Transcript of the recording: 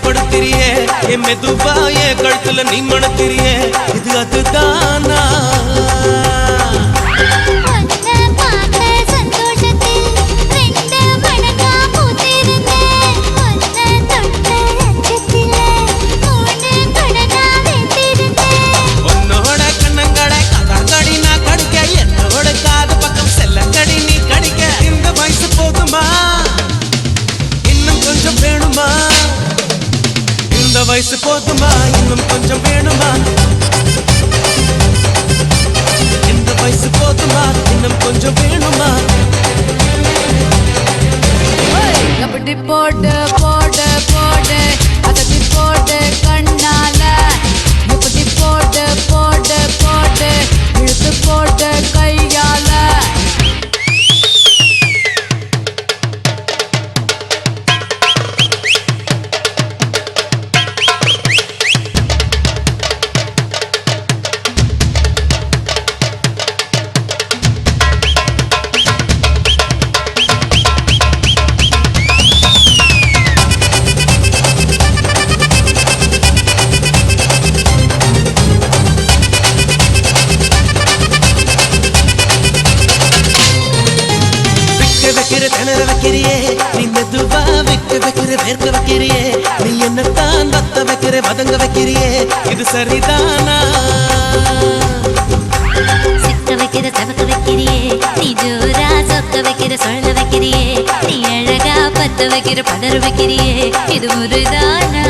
படுத்திரியே என் மெதுவா என் கழுத்துல நீ மணத்திரியே இது அதுதானா வயசு போதுமா இன்னும் கொஞ்சம் வேணுமா இந்த வயசு போதுமா இன்னும் கொஞ்சம் வேணுமா அப்படி போடு போடு போடு அதடி போடு கண்ணால இப்படி போடு போடு போடு இழுத்து போடு கையால திணற வைக்கிறியே நீ மெதுவா வைக்க வைக்கிற வேர்க்க வைக்கிறியே நீ என்னத்தான் வத்த வைக்கிற வதங்க வைக்கிறியே இது சரிதானா சிக்க வைக்கிற தவக்க வைக்கிறியே நீ ஜோரா சொக்க வைக்கிற சொல்ல வைக்கிறியே நீ அழகா பத்த வைக்கிற பதற வைக்கிறியே இது முருதானா